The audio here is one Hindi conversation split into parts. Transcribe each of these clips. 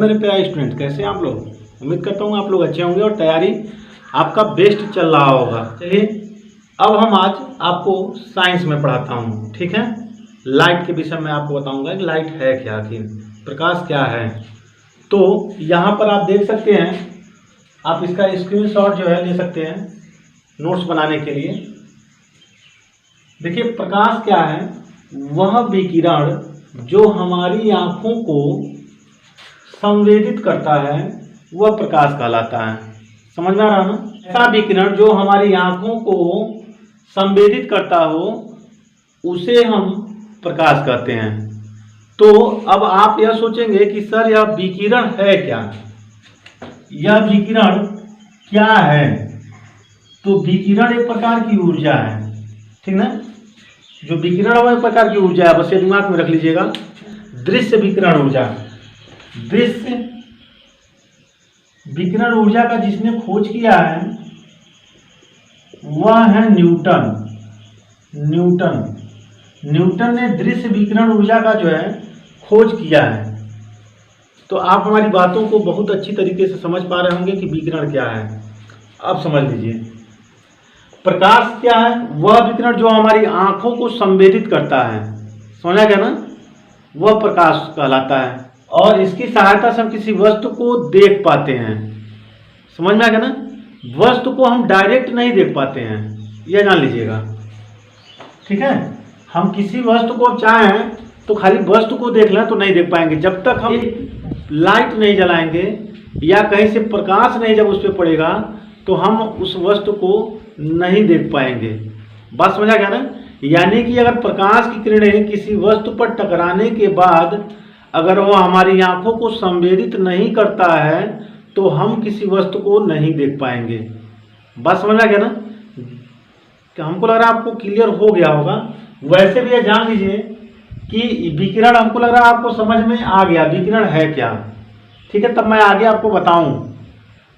मेरे प्यारे स्टूडेंट, कैसे हैं आप लोग। उम्मीद करता हूँ आप लोग अच्छे होंगे और तैयारी आपका बेस्ट चल रहा होगा। चलिए अब हम आज आपको साइंस में पढ़ाता हूँ, ठीक है। लाइट के विषय में आपको बताऊंगा कि लाइट है क्या, आखिर प्रकाश क्या है। तो यहाँ पर आप देख सकते हैं, आप इसका स्क्रीनशॉट जो है ले सकते हैं नोट्स बनाने के लिए। देखिए प्रकाश क्या है, वह विकिरण जो हमारी आँखों को संवेदित करता है वह प्रकाश कहलाता है। समझ में आ रहा ना। ऐसा विकिरण जो हमारी आँखों को संवेदित करता हो उसे हम प्रकाश कहते हैं। तो अब आप यह सोचेंगे कि सर यह विकिरण है क्या, यह विकिरण क्या है। तो विकिरण एक प्रकार की ऊर्जा है, ठीक ना। जो विकिरण है एक प्रकार की ऊर्जा है, बस ये दिमाग में रख लीजिएगा। दृश्य विकिरण ऊर्जा, दृश्य विकिरण ऊर्जा का जिसने खोज किया है वह है न्यूटन। न्यूटन ने दृश्य विकिरण ऊर्जा का जो है खोज किया है। तो आप हमारी बातों को बहुत अच्छी तरीके से समझ पा रहे होंगे कि विकिरण क्या है। अब समझ लीजिए प्रकाश क्या है, वह विकिरण जो हमारी आंखों को संवेदित करता है। समझा गया ना, वह प्रकाश कहलाता है। और इसकी सहायता से हम किसी वस्तु को देख पाते हैं। समझ में आ गया ना, वस्तु को हम डायरेक्ट नहीं देख पाते हैं, यह जान लीजिएगा, ठीक है। हम किसी वस्तु को चाहें तो खाली वस्तु को देख लें तो नहीं देख पाएंगे। जब तक हम लाइट नहीं जलाएंगे या कहीं से प्रकाश नहीं जब उस पर पड़ेगा तो हम उस वस्तु को नहीं देख पाएंगे। बात समझा गया ना। यानी कि अगर प्रकाश की किरणें किसी वस्तु पर टकराने के बाद अगर वह हमारी आंखों को संवेदित नहीं करता है तो हम किसी वस्तु को नहीं देख पाएंगे। बात समझ आ गया ना। कि हमको लग रहा है आपको क्लियर हो गया होगा। वैसे भी यह जान लीजिए कि विकिरण हमको लग रहा है आपको समझ में आ गया विकिरण है क्या, ठीक है। तब मैं आगे आपको बताऊं।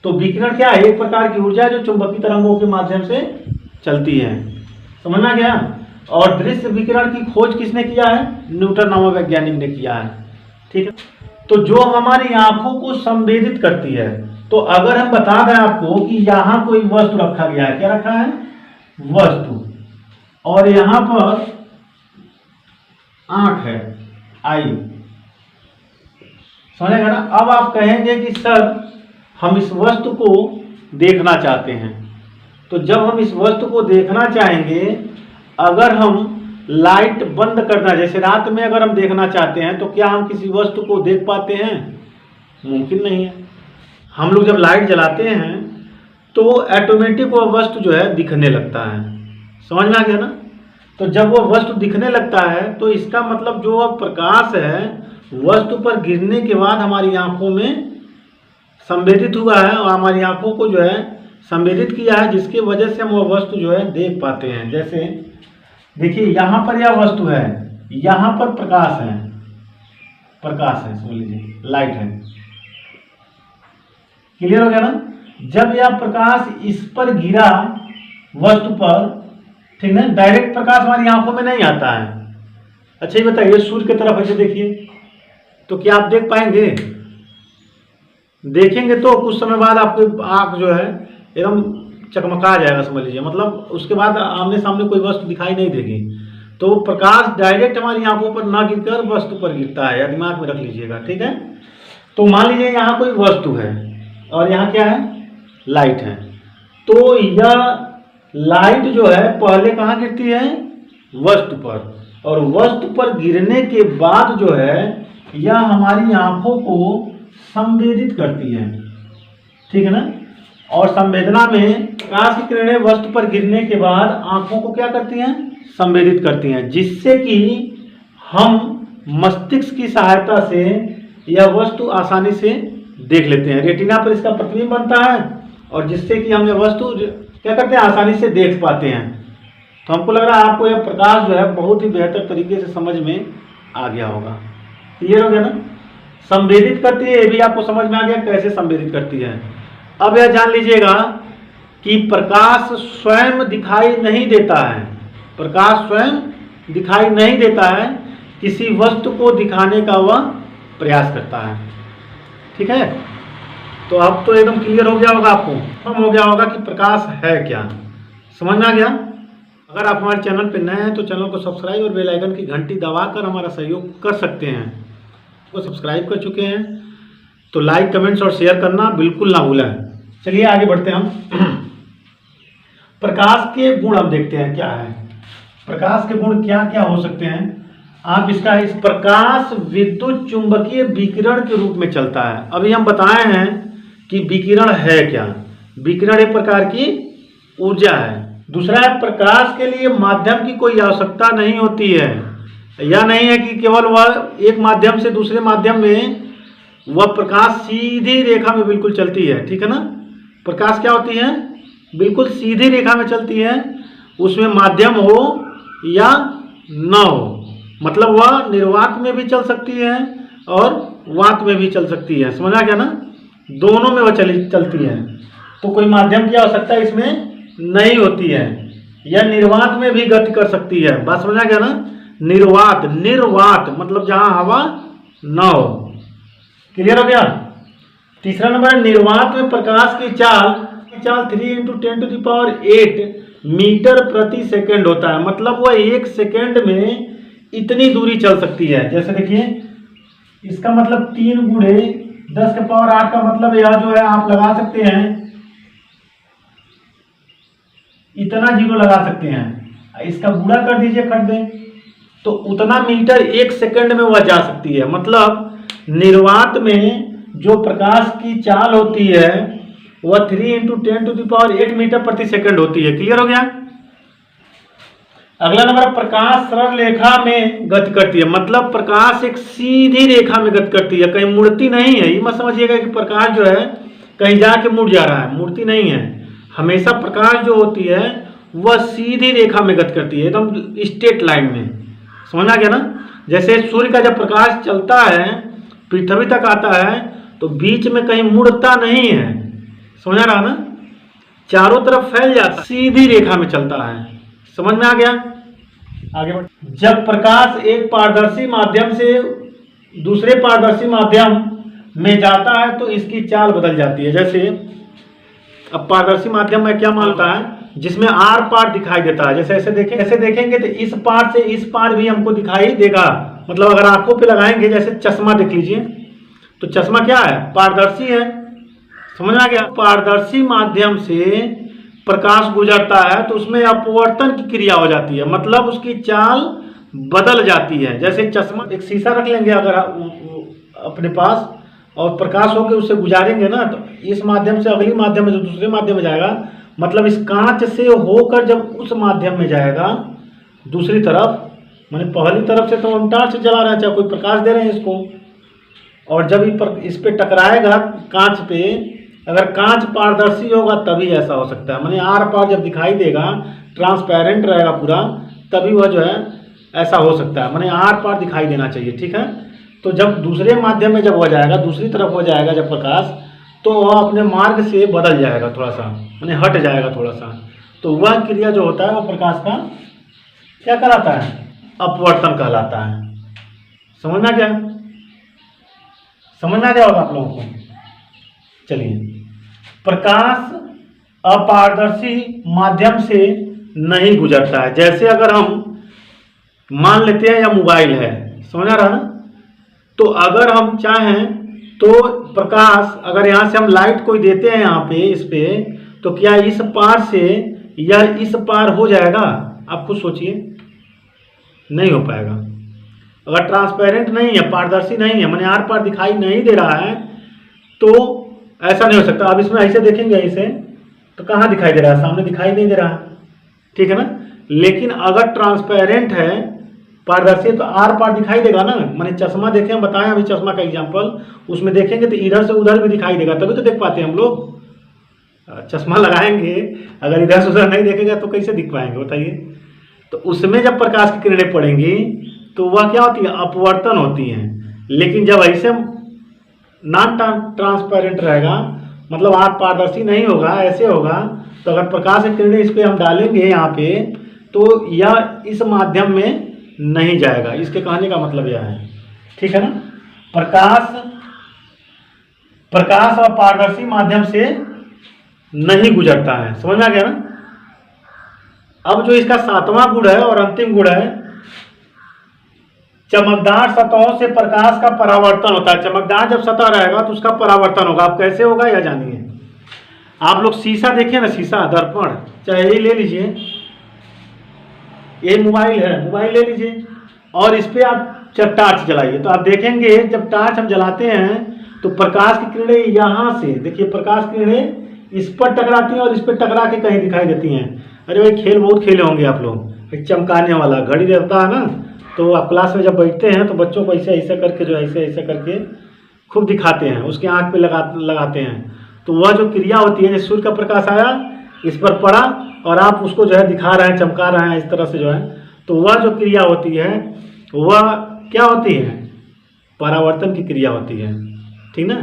तो विकिरण क्या है, एक प्रकार की ऊर्जा जो चुंबकीय तरंगों के माध्यम से चलती है। समझ में आ गया। और दृश्य विकिरण की खोज किसने किया है, न्यूटन नामक वैज्ञानिक ने किया है, ठीक है। तो जो हमारी आंखों को संवेदित करती है, तो अगर हम बता दें आपको कि यहाँ कोई वस्तु रखा गया है, क्या रखा है, वस्तु, और यहाँ पर आंख है, आई, समझेगा ना। अब आप कहेंगे कि सर हम इस वस्तु को देखना चाहते हैं। तो जब हम इस वस्तु को देखना चाहेंगे, अगर हम लाइट बंद करना, जैसे रात में अगर हम देखना चाहते हैं तो क्या हम किसी वस्तु को देख पाते हैं, मुमकिन नहीं है। हम लोग जब लाइट जलाते हैं तो ऑटोमेटिक वह वस्तु जो है दिखने लगता है। समझ में आ गया ना। तो जब वह वस्तु दिखने लगता है तो इसका मतलब जो वह प्रकाश है वस्तु पर गिरने के बाद हमारी आंखों में संवेदित हुआ है और हमारी आंखों को जो है संवेदित किया है, जिसकी वजह से हम वह वस्तु जो है देख पाते हैं। जैसे देखिए यहाँ पर यह वस्तु है, यहाँ पर प्रकाश है, समझ लीजिए लाइट है। क्लियर हो गया ना। जब यह प्रकाश इस पर गिरा वस्तु पर, ठीक है, डायरेक्ट प्रकाश हमारी आंखों में नहीं आता है। अच्छा ये बताइए सूर्य की तरफ ऐसे देखिए तो क्या आप देख पाएंगे, देखेंगे तो कुछ समय बाद आपकी आंख जो है एकदम चकमका जाएगा, समझ लीजिए। मतलब उसके बाद आमने सामने कोई वस्तु दिखाई नहीं देगी। तो प्रकाश डायरेक्ट हमारी आंखों पर ना गिरकर वस्तु पर गिरता है, या दिमाग में रख लीजिएगा, ठीक है। तो मान लीजिए यहाँ कोई वस्तु है और यहाँ क्या है, लाइट है। तो यह लाइट जो है पहले कहाँ गिरती है, वस्तु पर, और वस्तु पर गिरने के बाद जो है यह हमारी आंखों को संवेदित करती है, ठीक है ना। और संवेदना में प्रकाश की किरणें वस्तु पर गिरने के बाद आंखों को क्या करती हैं, संवेदित करती हैं, जिससे कि हम मस्तिष्क की सहायता से यह वस्तु आसानी से देख लेते हैं। रेटिना पर इसका प्रतिबिंब बनता है और जिससे कि हम यह वस्तु क्या करते हैं, आसानी से देख पाते हैं। तो हमको लग रहा है आपको यह प्रकाश जो है बहुत ही बेहतर तरीके से समझ में आ गया होगा। क्लियर हो गया ना। संवेदित करती है, ये भी आपको समझ में आ गया कैसे संवेदित करती है। अब यह जान लीजिएगा कि प्रकाश स्वयं दिखाई नहीं देता है, प्रकाश स्वयं दिखाई नहीं देता है, किसी वस्तु को दिखाने का वह प्रयास करता है। ठीक है। तो अब तो एकदम क्लियर हो गया होगा, आपको कम हो गया होगा कि प्रकाश है क्या, समझ में आ गया। अगर आप हमारे चैनल पर नए हैं तो चैनल को सब्सक्राइब और बेल आइकन की घंटी दबाकर हमारा सहयोग कर सकते हैं। तो सब्सक्राइब कर चुके हैं तो लाइक, कमेंट्स और शेयर करना बिल्कुल ना भूलें। चलिए आगे बढ़ते हैं हम। प्रकाश के गुण हम देखते हैं क्या है। प्रकाश के गुण क्या क्या हो सकते हैं। आप इसका इस प्रकाश विद्युत चुंबकीय विकिरण के रूप में चलता है। अभी हम बताए हैं कि विकिरण है क्या। विकिरण एक प्रकार की ऊर्जा है। दूसरा है, प्रकाश के लिए माध्यम की कोई आवश्यकता नहीं होती है। यह नहीं है कि केवल वह एक माध्यम से दूसरे माध्यम में वह प्रकाश सीधी रेखा में बिल्कुल चलती है, ठीक है ना। प्रकाश क्या होती है, बिल्कुल सीधी रेखा में चलती है, उसमें माध्यम हो या न हो। मतलब वह निर्वात में भी चल सकती है और वात में भी चल सकती है, समझ आ गया ना। दोनों में वह चलती है, तो कोई माध्यम की आवश्यकता इसमें नहीं होती है। यह निर्वात में भी गति कर सकती है, बात समझ आ गया ना। निर्वात, निर्वात मतलब जहां हवा न हो। क्लियर हो गया। तीसरा नंबर है, निर्वात में प्रकाश की चाल 3 × 10⁸ मीटर प्रति सेकंड होता है। मतलब वह 1 सेकंड में इतनी दूरी चल सकती है। जैसे देखिए, इसका मतलब 3 × 10⁸ का मतलब यह जो है आप लगा सकते हैं, इतना जीरो लगा सकते हैं। इसका गुणा कर दीजिए, कर दें तो उतना मीटर 1 सेकंड में वह जा सकती है। मतलब निर्वात में जो प्रकाश की चाल होती है वह 3 × 10⁸ मीटर प्रति सेकंड होती है। क्लियर हो गया। अगला नंबर, प्रकाश सरल रेखा में गति करती है। मतलब प्रकाश एक सीधी रेखा में गति करती है, कहीं मुड़ती नहीं है। ये मत समझिएगा कि प्रकाश जो है कहीं जाके मुड़ जा रहा है, मुड़ती नहीं है। हमेशा प्रकाश जो होती है वह सीधी रेखा में गति करती है, एकदम स्ट्रेट लाइन में, समझ आ गया ना। जैसे सूर्य का जब प्रकाश चलता है पृथ्वी तक आता है तो बीच में कहीं मुड़ता नहीं है, समझ आ रहा ना, चारों तरफ फैल जाता है, सीधी रेखा में चलता है, समझ में आ गया। आगे बढ़, जब प्रकाश एक पारदर्शी माध्यम से दूसरे पारदर्शी माध्यम में जाता है तो इसकी चाल बदल जाती है। जैसे अब पारदर्शी माध्यम में क्या मानता है, जिसमें आर पार दिखाई देता है। जैसे ऐसे देखेंगे तो इस पार से इस पार भी हमको दिखाई देगा। मतलब अगर आंखों पे लगाएंगे, जैसे चश्मा देख लीजिए, तो चश्मा क्या है, पारदर्शी है, समझ आ गया। पारदर्शी माध्यम से प्रकाश गुजरता है तो उसमें अपवर्तन की क्रिया हो जाती है, मतलब उसकी चाल बदल जाती है। जैसे चश्मा, एक शीशा रख लेंगे अगर अपने पास और प्रकाश होकर उससे गुजारेंगे ना, तो इस माध्यम से अगली माध्यम में जो दूसरे माध्यम में जाएगा, मतलब इस कांच से होकर जब उस माध्यम में जाएगा दूसरी तरफ, माने पहली तरफ से तो हम टार्च से जला रहे हैं, चाहे कोई प्रकाश दे रहे हैं इसको, और जब इस पे टकराएगा कांच पे, अगर कांच पारदर्शी होगा तभी ऐसा हो सकता है। माने आर पार जब दिखाई देगा, ट्रांसपेरेंट रहेगा पूरा, तभी वह जो है ऐसा हो सकता है। माने आर पार दिखाई देना चाहिए, ठीक है। तो जब दूसरे माध्यम में जब हो जाएगा, दूसरी तरफ हो जाएगा जब प्रकाश, तो वह अपने मार्ग से बदल जाएगा, थोड़ा सा माने हट जाएगा थोड़ा सा। तो वह क्रिया जो होता है वह प्रकाश का क्या कहलाता है, अपवर्तन कहलाता है। समझ में आ गया, समझ में आ गया होगा आप लोगों को। चलिए, प्रकाश अपारदर्शी माध्यम से नहीं गुजरता है। जैसे अगर हम मान लेते हैं या मोबाइल है, समझ आ रहा ना, तो अगर हम चाहें तो प्रकाश, अगर यहाँ से हम लाइट कोई देते हैं यहाँ पे इस पे, तो क्या इस पार से या इस पार हो जाएगा, आप खुद सोचिए, नहीं हो पाएगा। अगर ट्रांसपेरेंट नहीं है, पारदर्शी नहीं है, माने आर पार दिखाई नहीं दे रहा है, तो ऐसा नहीं हो सकता। अब इसमें ऐसे देखेंगे ऐसे, तो कहाँ दिखाई दे रहा है, सामने दिखाई नहीं दे रहा है, ठीक है ना। लेकिन अगर ट्रांसपेरेंट है, पारदर्शी, तो आर पार दिखाई देगा ना। माने चश्मा देखें, हम बताएं अभी चश्मा का एग्जांपल, उसमें देखेंगे तो इधर से उधर भी दिखाई देगा, तभी तो देख पाते हैं हम लोग। चश्मा लगाएंगे, अगर इधर से उधर नहीं देखेगा तो कैसे दिख पाएंगे, बताइए। तो उसमें जब प्रकाश की किरणें पड़ेंगी तो वह क्या होती है, अपवर्तन होती हैं। लेकिन जब ऐसे नॉन ट्रांसपेरेंट रहेगा, मतलब आप पारदर्शी नहीं होगा, ऐसे होगा, तो अगर प्रकाश की किरणें इस पर हम डालेंगे यहाँ पे, तो यह इस माध्यम में नहीं जाएगा। इसके कहने का मतलब यह है, ठीक है ना। प्रकाश प्रकाश और पारदर्शी माध्यम से नहीं गुजरता है। समझ में आ गया ना। अब जो इसका 7वां गुण है और अंतिम गुण है, चमकदार सतहों से प्रकाश का परावर्तन होता है। चमकदार जब सतह रहेगा तो उसका परावर्तन होगा। अब कैसे होगा यह जानिए। आप लोग शीशा देखिए ना, शीशा, दर्पण, चाहे ये ले लीजिए, ये मोबाइल है, मोबाइल ले लीजिए और इस पे आप जब टॉर्च जलाइए तो आप देखेंगे जब टॉर्च हम जलाते हैं तो प्रकाश की किरणें यहाँ से, देखिए प्रकाश की किरणें इस पर टकराती हैं और इस पर टकरा के कहीं दिखाई देती हैं। अरे भाई खेल बहुत खेले होंगे आप लोग, एक चमकाने वाला घड़ी रहता है ना, तो आप क्लास में जब बैठते हैं तो बच्चों को ऐसे ऐसे करके जो ऐसे ऐसे करके खूब दिखाते हैं, उसके आँख पे लगाते हैं, तो वह जो क्रिया होती है, सूर्य का प्रकाश आया इस पर पड़ा और आप उसको जो है दिखा रहे हैं, चमका रहे हैं इस तरह से जो है, तो वह जो क्रिया होती है वह क्या होती है, परावर्तन की क्रिया होती है। ठीक ना।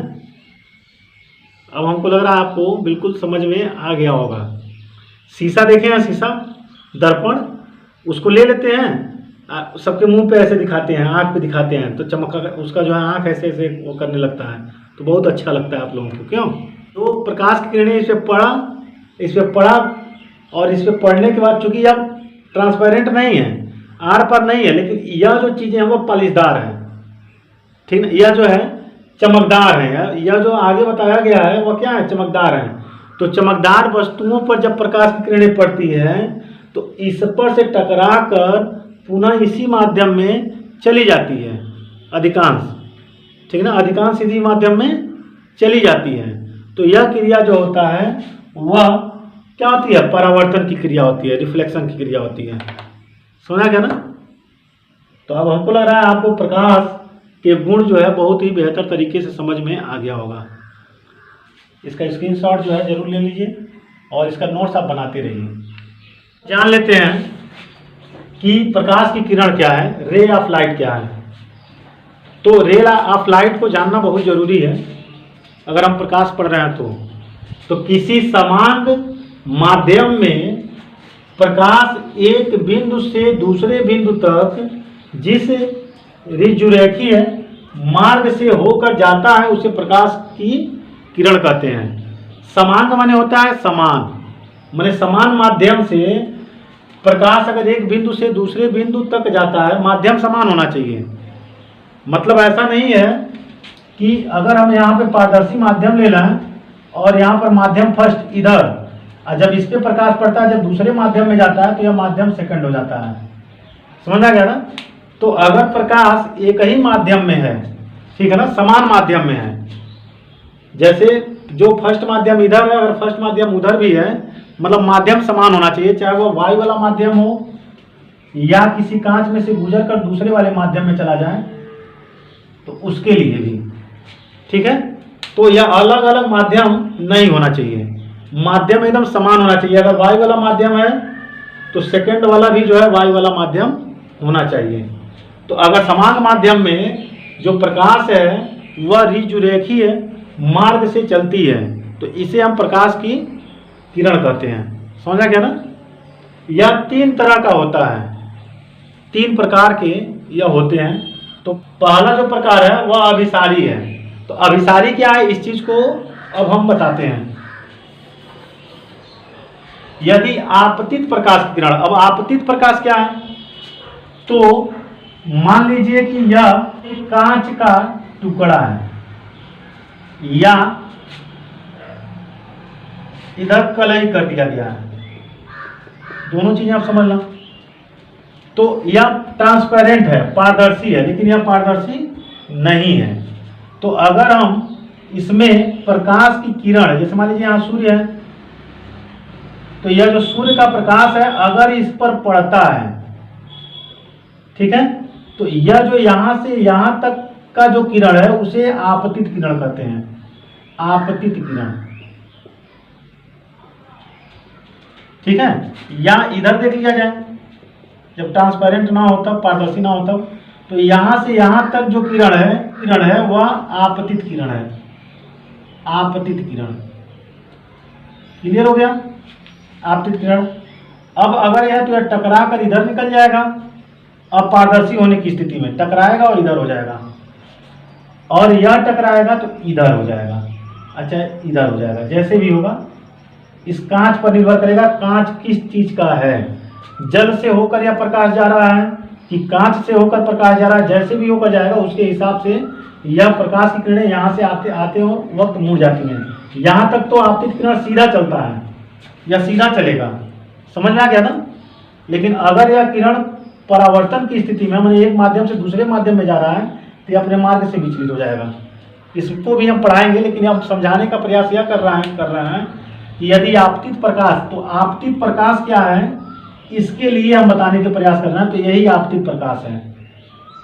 अब हमको लग रहा है आपको बिल्कुल समझ में आ गया होगा। शीशा देखें ना, शीशा, दर्पण, उसको ले लेते हैं, सबके मुंह पे ऐसे दिखाते हैं, आँख पे दिखाते हैं, तो चमक उसका जो है आँख ऐसे ऐसे वो करने लगता है, तो बहुत अच्छा लगता है आप लोगों को। क्यों? तो प्रकाश की किरणें इस पर पड़ा और इस पर पड़ने के बाद चूंकि अब ट्रांसपेरेंट नहीं है, आर पर नहीं है, लेकिन यह जो चीज़ें हैं वो पॉलिशदार हैं। ठीक ना। यह जो है चमकदार है, यह जो आगे बताया गया है वह क्या है, चमकदार है। तो चमकदार वस्तुओं पर जब प्रकाश की किरणें पड़ती हैं तो इस पर से टकरा कर पुनः इसी माध्यम में चली जाती है अधिकांश। ठीक ना। अधिकांश इसी माध्यम में चली जाती है। तो यह क्रिया जो होता है वह क्या होती है, परावर्तन की क्रिया होती है, रिफ्लेक्शन की क्रिया होती है। समझा गया ना। तो अब हमको लग रहा है आपको प्रकाश के गुण जो है बहुत ही बेहतर तरीके से समझ में आ गया होगा। इसका स्क्रीनशॉट जो है जरूर ले लीजिए और इसका नोट्स आप बनाते रहिए। जान लेते हैं कि प्रकाश की किरण क्या है, रे ऑफ लाइट क्या है। तो रे ऑफ लाइट को जानना बहुत जरूरी है अगर हम प्रकाश पढ़ रहे हैं तो किसी समान माध्यम में प्रकाश एक बिंदु से दूसरे बिंदु तक जिस ऋजुरेखीय मार्ग से होकर जाता है उसे प्रकाश की किरण कहते हैं। समान का माने होता है समान, माने समान माध्यम से प्रकाश अगर एक बिंदु से दूसरे बिंदु तक जाता है, माध्यम समान होना चाहिए। मतलब ऐसा नहीं है कि अगर हम यहाँ पे पारदर्शी माध्यम ले लें और यहाँ पर माध्यम फर्स्ट इधर, और जब इस पे प्रकाश पड़ता है जब दूसरे माध्यम में जाता है तो यह माध्यम सेकंड हो जाता है। समझ आ गया ना। तो अगर प्रकाश एक ही माध्यम में है, ठीक है ना, समान माध्यम में है, जैसे जो फर्स्ट माध्यम इधर है अगर फर्स्ट माध्यम उधर भी है, मतलब माध्यम समान होना चाहिए, चाहे वो वायु वाला माध्यम हो या किसी कांच में से गुजर कर दूसरे वाले माध्यम में चला जाए, तो उसके लिए भी ठीक है। तो यह अलग अलग माध्यम नहीं होना चाहिए, माध्यम एकदम समान होना चाहिए। अगर वायु वाला माध्यम है तो सेकंड वाला भी जो है वायु वाला माध्यम होना चाहिए। तो अगर समान माध्यम में जो प्रकाश है वह ऋजुरेखीय मार्ग से चलती है तो इसे हम प्रकाश की किरण कहते हैं। समझा गया ना। यह 3 तरह का होता है, 3 प्रकार के यह होते हैं। तो पहला जो प्रकार है वह अभिसारी है। तो अभिसारी क्या है, इस चीज को अब हम बताते हैं। यदि आपतित प्रकाश की किरण, अब आपतित प्रकाश क्या है, तो मान लीजिए कि यह एक कांच का टुकड़ा है या इधर कलई कर दिया गया है, दोनों चीजें आप समझ लो। तो यह ट्रांसपेरेंट है, पारदर्शी है, लेकिन यह पारदर्शी नहीं है। तो अगर हम इसमें प्रकाश की किरण, जैसे मान लीजिए यहाँ सूर्य है, तो यह जो सूर्य का प्रकाश है अगर इस पर पड़ता है, ठीक है, तो यह जो यहां से यहां तक का जो किरण है उसे आपतित किरण कहते हैं। आपतित किरण, ठीक है। या इधर देख लिया जाए, जब ट्रांसपेरेंट ना हो तब, पारदर्शी ना हो तब, तो यहां से यहां तक जो किरण है वह आपतित किरण है। आपतित किरण, क्लियर हो गया। आपतित किरण, अब अगर यह तो यह टकरा कर इधर निकल जाएगा, अब पारदर्शी होने की स्थिति में टकराएगा और इधर हो जाएगा, और यह टकराएगा तो इधर हो जाएगा। अच्छा इधर हो जाएगा, जैसे भी होगा इस कांच पर निर्भर करेगा कांच किस चीज का है, जल से होकर या प्रकाश जा रहा है कि कांच से होकर प्रकाश जा रहा है। जैसे भी होकर जाएगा उसके हिसाब से यह प्रकाश की किरणें यहाँ से आते आते हो वक्त मुड़ जाती हैं। यहाँ तक तो आपतित किरण सीधा चलता है या सीधा चलेगा, समझ में आ गया ना। लेकिन अगर यह किरण परावर्तन की स्थिति में मैंने एक माध्यम से दूसरे माध्यम में जा रहा है तो अपने मार्ग से विचलित हो जाएगा। इसको भी हम पढ़ाएंगे, लेकिन हम समझाने का प्रयास यह कर रहे हैं कि यदि आपतित प्रकाश, तो आपतित प्रकाश क्या है इसके लिए हम बताने के प्रयास कर रहे हैं। तो यही आपतित प्रकाश है,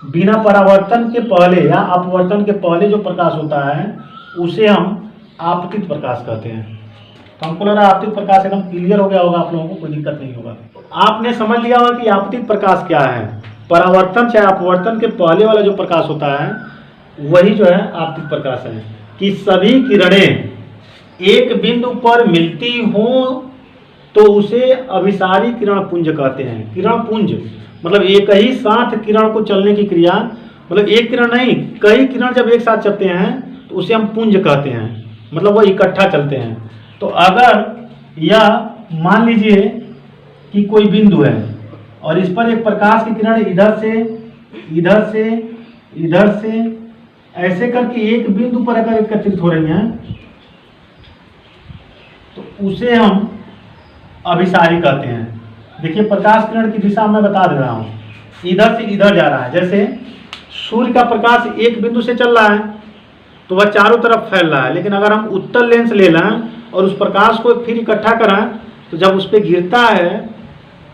बिना परावर्तन के पहले या अपवर्तन के पहले जो प्रकाश होता है उसे हम आपतित प्रकाश कहते हैं। तो हमको लग रहा है आपतित प्रकाश एकदम क्लियर हो गया होगा, आप लोगों को कोई दिक्कत नहीं होगा। आपने समझ लिया होगा कि आपतित प्रकाश क्या है। परावर्तन चाहे अपवर्तन के पहले वाला जो प्रकाश होता है वही जो है आपतित प्रकाश है, कि सभी किरणें एक बिंदु पर मिलती हों तो उसे अभिसारी किरण पुंज कहते हैं। किरण पुंज मतलब एक ही साथ किरण को चलने की क्रिया, मतलब एक किरण नहीं कई किरण जब एक साथ चलते हैं तो उसे हम पुंज कहते हैं, मतलब वो इकट्ठा चलते हैं। तो अगर यह मान लीजिए कि कोई बिंदु है और इस पर एक प्रकाश की किरण इधर से इधर से इधर से ऐसे करके एक बिंदु पर अगर एकत्रित हो रही हैं तो उसे हम अभिसारी कहते हैं। देखिए प्रकाश किरण की दिशा मैं बता दे रहा हूँ, इधर से इधर जा रहा है। जैसे सूर्य का प्रकाश एक बिंदु से चल रहा है तो वह चारों तरफ फैल रहा है, लेकिन अगर हम उत्तल लेंस ले लें और उस प्रकाश को फिर इकट्ठा कराएं तो जब उस पर गिरता है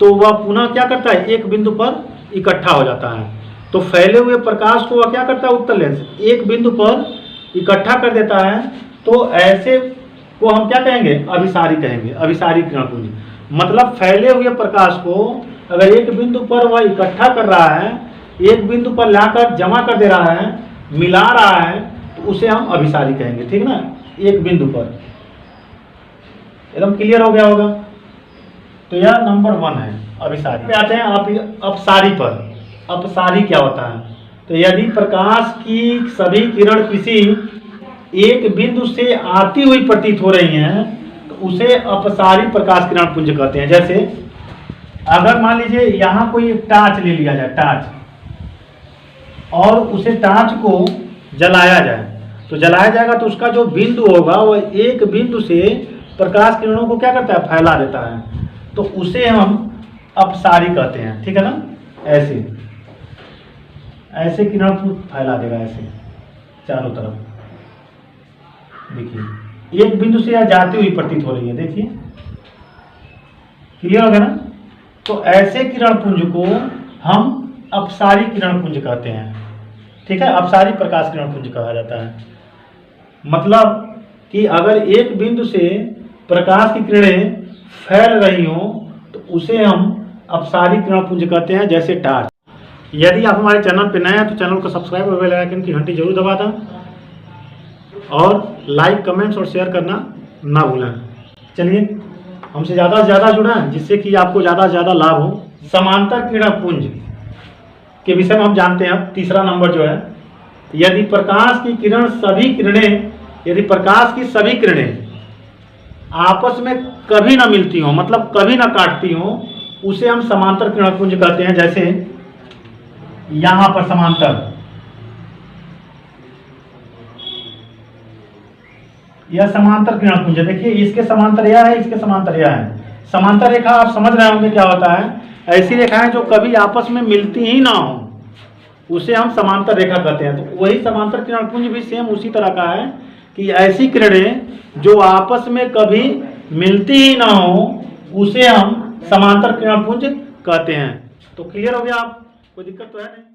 तो वह पुनः क्या करता है, एक बिंदु पर इकट्ठा हो जाता है। तो फैले हुए प्रकाश को वह क्या करता है, उत्तल लेंस एक बिंदु पर इकट्ठा कर देता है। तो ऐसे को हम क्या कहेंगे, अभिसारी कहेंगे, अभिसारी किरण पुंज। मतलब फैले हुए प्रकाश को अगर एक बिंदु पर वह इकट्ठा कर रहा है, एक बिंदु पर लाकर जमा कर दे रहा है, मिला रहा है, तो उसे हम अभिसारी कहेंगे। ठीक ना, एक बिंदु पर। एकदम क्लियर हो गया होगा। तो यह नंबर 1 है अभिसारी। पे आते हैं आप अपसारी पर। अपसारी क्या होता है, तो यदि प्रकाश की सभी किरण किसी एक बिंदु से आती हुई प्रतीत हो रही हैं तो उसे अपसारी प्रकाश किरण पुंज कहते हैं। जैसे अगर मान लीजिए यहाँ कोई एक टार्च ले लिया जाए, टार्च, और उसे टार्च को जलाया जाए, तो जलाया जाएगा तो उसका जो बिंदु होगा वह एक बिंदु से प्रकाश किरणों को क्या करता है, फैला देता है। तो उसे हम अपसारी कहते हैं। ठीक है ना, ऐसे ऐसे किरण को फैला देगा, ऐसे चारों तरफ। देखिए एक बिंदु से यह जाती हुई प्रतीत हो रही है, देखिए क्लियर हो गया ना। तो ऐसे किरण पुंज को हम अपसारी किरण पुंज कहते हैं। ठीक है, अपसारी प्रकाश किरण पुंज कहा जाता है। मतलब कि अगर एक बिंदु से प्रकाश की किरणें फैल रही हों तो उसे हम अपसारी किरण पुंज कहते हैं, जैसे टार्च। यदि आप हमारे चैनल पर नए हैं तो चैनल को सब्सक्राइब और बेल आइकन की घंटी जरूर दबा दें और लाइक, कमेंट्स और शेयर करना ना भूलें। चलिए हमसे ज़्यादा से ज़्यादा जुड़ें जिससे कि आपको ज़्यादा से ज़्यादा लाभ हो। समांतर किरण पुंज के विषय में हम जानते हैं। तीसरा नंबर जो है, यदि प्रकाश की किरण सभी किरणें, यदि प्रकाश की सभी किरणें आपस में कभी ना मिलती हों, मतलब कभी ना काटती हों, उसे हम समांतर किरण पुंज कहते हैं। जैसे यहाँ पर समांतर, यह समांतर किरण पुंज है। देखिए इसके समांतर यह है, इसके समांतर यह है। समांतर रेखा आप समझ रहे होंगे क्या होता है, ऐसी रेखाएं जो कभी आपस में मिलती ही ना हो उसे हम समांतर रेखा कहते हैं। तो वही समांतर किरण पुंज भी सेम उसी तरह का है कि ऐसी किरणें जो आपस में कभी मिलती ही ना हो उसे हम समांतर किरण पुंज कहते हैं। तो क्लियर हो गया आप, कोई दिक्कत तो है नहीं।